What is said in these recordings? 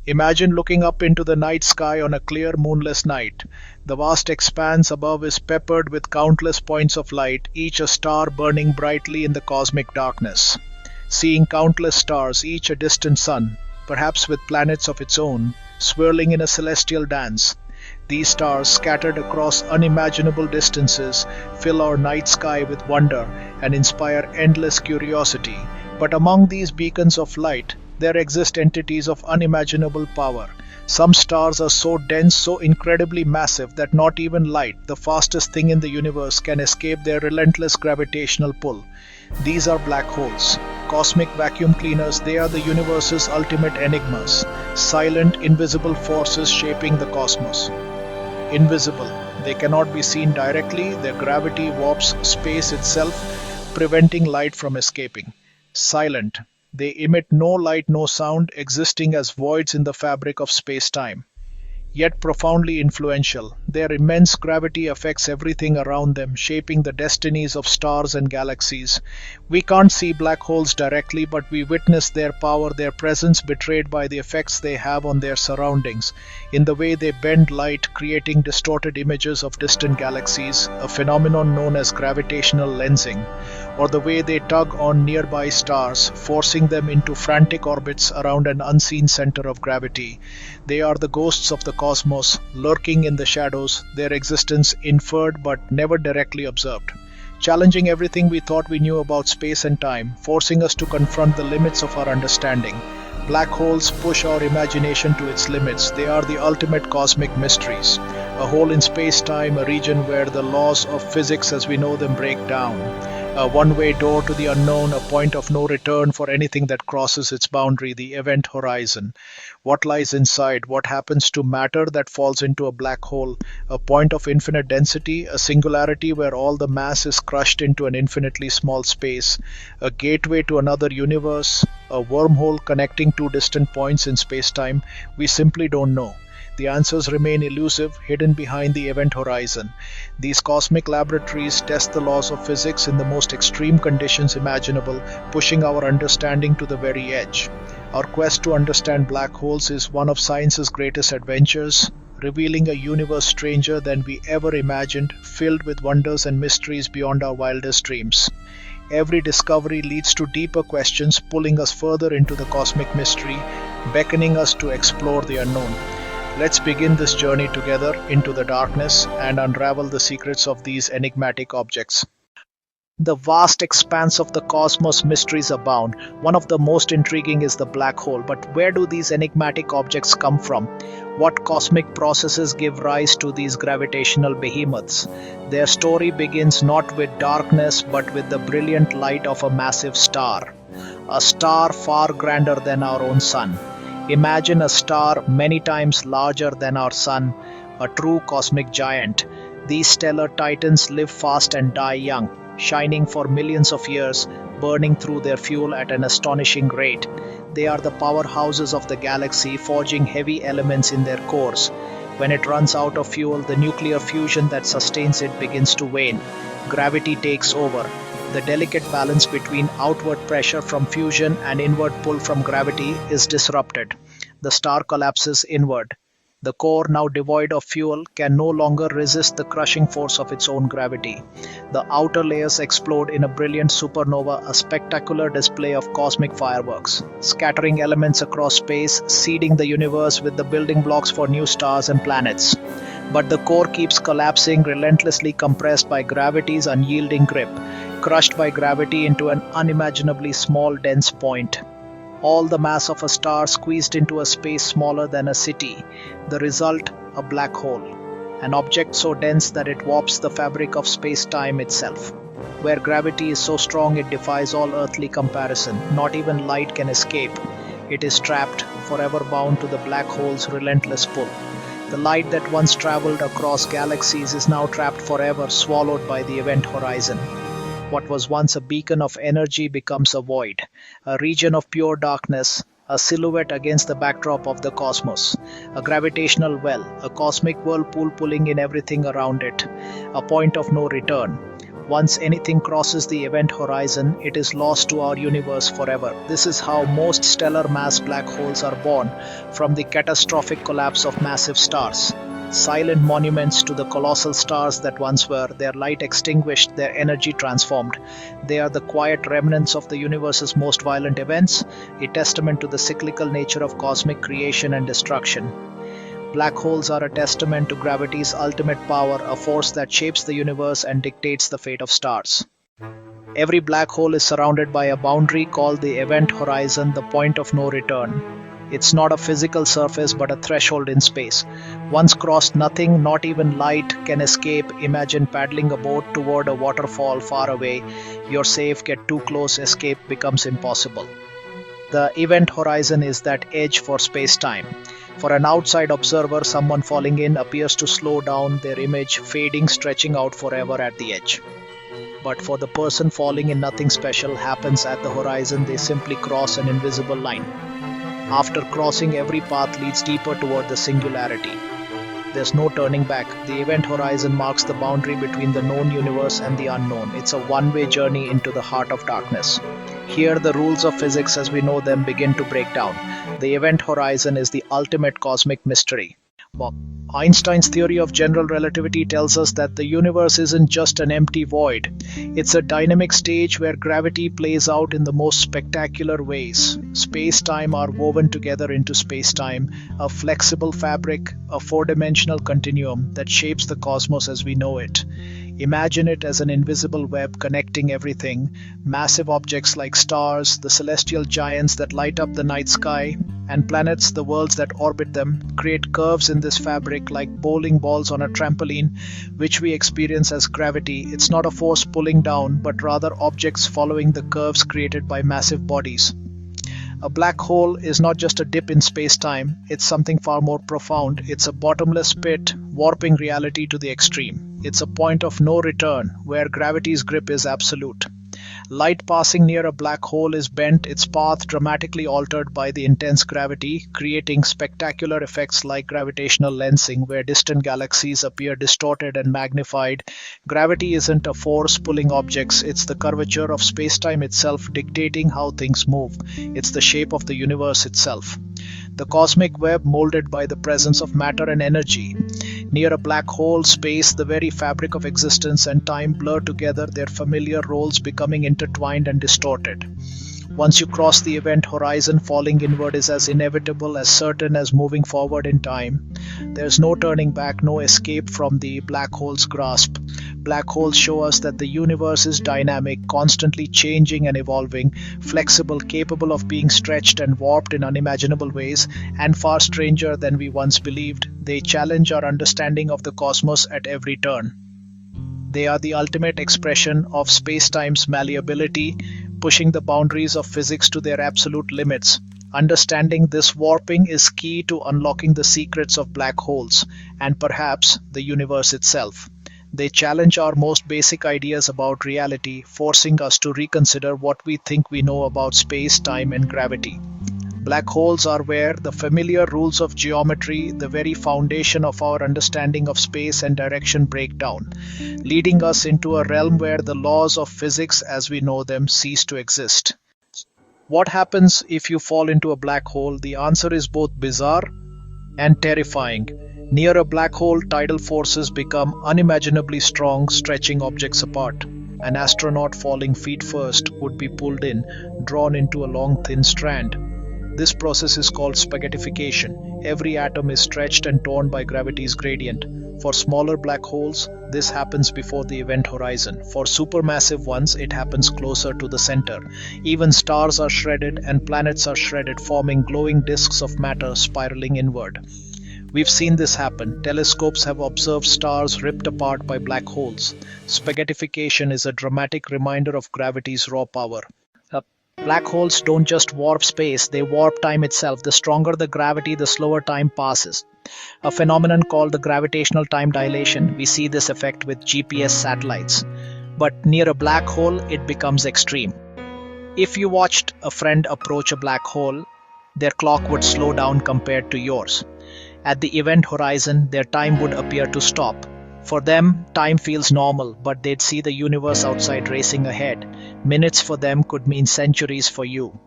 Imagine looking up into the night sky on a clear moonless night. The vast expanse above is peppered with countless points of light, each a star burning brightly in the cosmic darkness. Seeing countless stars, each a distant sun, perhaps with planets of its own, swirling in a celestial dance. These stars, scattered across unimaginable distances, fill our night sky with wonder and inspire endless curiosity. But among these beacons of light, there exist entities of unimaginable power. Some stars are so dense, so incredibly massive, that not even light, the fastest thing in the universe, can escape their relentless gravitational pull. These are black holes. Cosmic vacuum cleaners, they are the universe's ultimate enigmas. Silent, invisible forces shaping the cosmos. Invisible. They cannot be seen directly, their gravity warps space itself, preventing light from escaping. Silent. They emit no light, no sound, existing as voids in the fabric of space-time. Yet profoundly influential, their immense gravity affects everything around them, shaping the destinies of stars and galaxies. We can't see black holes directly, but we witness their power, their presence betrayed by the effects they have on their surroundings, in the way they bend light, creating distorted images of distant galaxies, a phenomenon known as gravitational lensing, or the way they tug on nearby stars, forcing them into frantic orbits around an unseen center of gravity. They are the ghosts of the cosmos, lurking in the shadows, their existence inferred but never directly observed, challenging everything we thought we knew about space and time, forcing us to confront the limits of our understanding. Black holes push our imagination to its limits. They are the ultimate cosmic mysteries. A hole in space-time, a region where the laws of physics as we know them break down. A one-way door to the unknown, a point of no return for anything that crosses its boundary, the event horizon. What lies inside? What happens to matter that falls into a black hole? A point of infinite density, a singularity where all the mass is crushed into an infinitely small space. A gateway to another universe, a wormhole connecting two distant points in space-time. We simply don't know. The answers remain elusive, hidden behind the event horizon. These cosmic laboratories test the laws of physics in the most extreme conditions imaginable, pushing our understanding to the very edge. Our quest to understand black holes is one of science's greatest adventures, revealing a universe stranger than we ever imagined, filled with wonders and mysteries beyond our wildest dreams. Every discovery leads to deeper questions, pulling us further into the cosmic mystery, beckoning us to explore the unknown. Let's begin this journey together into the darkness and unravel the secrets of these enigmatic objects. The vast expanse of the cosmos, mysteries abound. One of the most intriguing is the black hole. But where do these enigmatic objects come from? What cosmic processes give rise to these gravitational behemoths? Their story begins not with darkness but with the brilliant light of a massive star. A star far grander than our own sun. Imagine a star many times larger than our sun, a true cosmic giant. These stellar titans live fast and die young, shining for millions of years, burning through their fuel at an astonishing rate. They are the powerhouses of the galaxy, forging heavy elements in their cores. When it runs out of fuel, the nuclear fusion that sustains it begins to wane. Gravity takes over. The delicate balance between outward pressure from fusion and inward pull from gravity is disrupted. The star collapses inward. The core, now devoid of fuel, can no longer resist the crushing force of its own gravity. The outer layers explode in a brilliant supernova, a spectacular display of cosmic fireworks, scattering elements across space, seeding the universe with the building blocks for new stars and planets. But the core keeps collapsing, relentlessly compressed by gravity's unyielding grip, crushed by gravity into an unimaginably small, dense point. All the mass of a star squeezed into a space smaller than a city. The result, a black hole. An object so dense that it warps the fabric of space-time itself. Where gravity is so strong it defies all earthly comparison. Not even light can escape. It is trapped, forever bound to the black hole's relentless pull. The light that once traveled across galaxies is now trapped forever, swallowed by the event horizon. What was once a beacon of energy becomes a void, a region of pure darkness, a silhouette against the backdrop of the cosmos, a gravitational well, a cosmic whirlpool pulling in everything around it, a point of no return. Once anything crosses the event horizon, it is lost to our universe forever. This is how most stellar mass black holes are born, from the catastrophic collapse of massive stars. Silent monuments to the colossal stars that once were, their light extinguished, their energy transformed. They are the quiet remnants of the universe's most violent events, a testament to the cyclical nature of cosmic creation and destruction. Black holes are a testament to gravity's ultimate power, a force that shapes the universe and dictates the fate of stars. Every black hole is surrounded by a boundary called the event horizon, the point of no return. It's not a physical surface but a threshold in space. Once crossed, nothing, not even light, can escape. Imagine paddling a boat toward a waterfall far away. You're safe, get too close, escape becomes impossible. The event horizon is that edge for space-time. For an outside observer, someone falling in appears to slow down, their image fading, stretching out forever at the edge. But for the person falling in, nothing special happens at the horizon, they simply cross an invisible line. After crossing, every path leads deeper toward the singularity. There's no turning back. The event horizon marks the boundary between the known universe and the unknown. It's a one-way journey into the heart of darkness. Here, the rules of physics as we know them begin to break down. The event horizon is the ultimate cosmic mystery. Einstein's theory of general relativity tells us that the universe isn't just an empty void. It's a dynamic stage where gravity plays out in the most spectacular ways. Space-time are woven together into space-time, a flexible fabric, a four-dimensional continuum that shapes the cosmos as we know it. Imagine it as an invisible web connecting everything. Massive objects like stars, the celestial giants that light up the night sky, and planets, the worlds that orbit them, create curves in this fabric like bowling balls on a trampoline, which we experience as gravity. It's not a force pulling down, but rather objects following the curves created by massive bodies. A black hole is not just a dip in space-time, it's something far more profound. It's a bottomless pit, warping reality to the extreme. It's a point of no return, where gravity's grip is absolute. Light passing near a black hole is bent, its path dramatically altered by the intense gravity, creating spectacular effects like gravitational lensing, where distant galaxies appear distorted and magnified. Gravity isn't a force pulling objects, it's the curvature of space-time itself dictating how things move. It's the shape of the universe itself. The cosmic web molded by the presence of matter and energy. Near a black hole, space, the very fabric of existence and time blur together, their familiar roles becoming intertwined and distorted. Once you cross the event horizon, falling inward is as inevitable, as certain as moving forward in time. There's no turning back, no escape from the black hole's grasp. Black holes show us that the universe is dynamic, constantly changing and evolving, flexible, capable of being stretched and warped in unimaginable ways, and far stranger than we once believed. They challenge our understanding of the cosmos at every turn. They are the ultimate expression of space-time's malleability, pushing the boundaries of physics to their absolute limits. Understanding this warping is key to unlocking the secrets of black holes, and perhaps the universe itself. They challenge our most basic ideas about reality, forcing us to reconsider what we think we know about space, time, and gravity. Black holes are where the familiar rules of geometry, the very foundation of our understanding of space and direction, break down, leading us into a realm where the laws of physics as we know them cease to exist. What happens if you fall into a black hole? The answer is both bizarre and terrifying. Near a black hole, tidal forces become unimaginably strong, stretching objects apart. An astronaut falling feet first would be pulled in, drawn into a long, thin strand. This process is called spaghettification. Every atom is stretched and torn by gravity's gradient. For smaller black holes, this happens before the event horizon. For supermassive ones, it happens closer to the center. Even stars are shredded and planets are shredded, forming glowing disks of matter spiraling inward. We've seen this happen. Telescopes have observed stars ripped apart by black holes. Spaghettification is a dramatic reminder of gravity's raw power. Black holes don't just warp space, they warp time itself. The stronger the gravity, the slower time passes. A phenomenon called the gravitational time dilation. We see this effect with GPS satellites. But near a black hole, it becomes extreme. If you watched a friend approach a black hole, their clock would slow down compared to yours. At the event horizon, their time would appear to stop. For them, time feels normal, but they'd see the universe outside racing ahead. Minutes for them could mean centuries for you.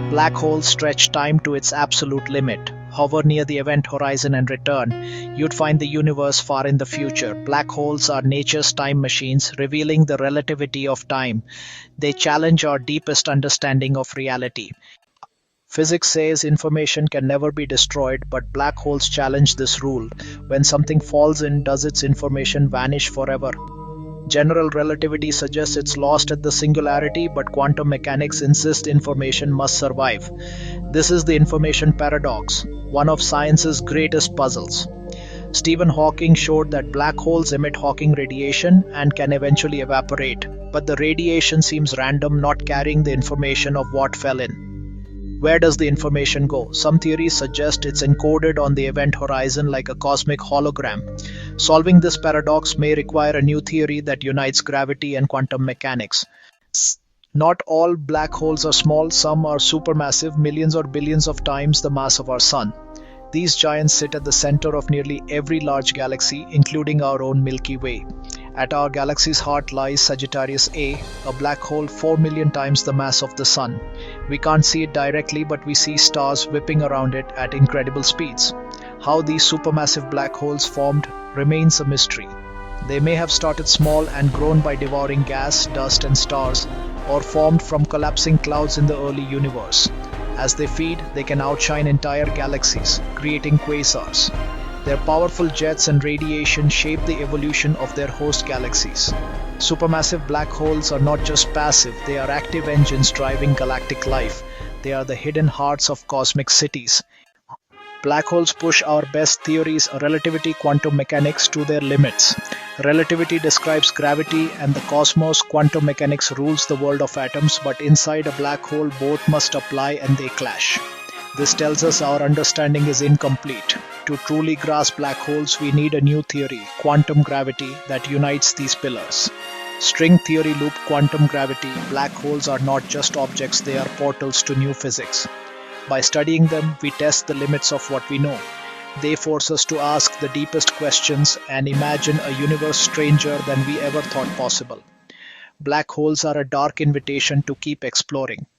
Black holes stretch time to its absolute limit. Hover near the event horizon and return. You'd find the universe far in the future. Black holes are nature's time machines, revealing the relativity of time. They challenge our deepest understanding of reality. Physics says information can never be destroyed, but black holes challenge this rule. When something falls in, does its information vanish forever? General relativity suggests it's lost at the singularity, but quantum mechanics insist information must survive. This is the information paradox, one of science's greatest puzzles. Stephen Hawking showed that black holes emit Hawking radiation and can eventually evaporate, but the radiation seems random, not carrying the information of what fell in. Where does the information go? Some theories suggest it's encoded on the event horizon like a cosmic hologram. Solving this paradox may require a new theory that unites gravity and quantum mechanics. Not all black holes are small, some are supermassive, millions or billions of times the mass of our Sun. These giants sit at the center of nearly every large galaxy, including our own Milky Way. At our galaxy's heart lies Sagittarius A, a black hole 4 million times the mass of the Sun. We can't see it directly, but we see stars whipping around it at incredible speeds. How these supermassive black holes formed remains a mystery. They may have started small and grown by devouring gas, dust, and stars, or formed from collapsing clouds in the early universe. As they feed, they can outshine entire galaxies, creating quasars. Their powerful jets and radiation shape the evolution of their host galaxies. Supermassive black holes are not just passive, they are active engines driving galactic life. They are the hidden hearts of cosmic cities. Black holes push our best theories, relativity, quantum mechanics, to their limits. Relativity describes gravity and the cosmos, quantum mechanics rules the world of atoms, but inside a black hole both must apply and they clash. This tells us our understanding is incomplete. To truly grasp black holes, we need a new theory, quantum gravity, that unites these pillars. String theory loop quantum gravity, black holes are not just objects, they are portals to new physics. By studying them, we test the limits of what we know. They force us to ask the deepest questions and imagine a universe stranger than we ever thought possible. Black holes are a dark invitation to keep exploring.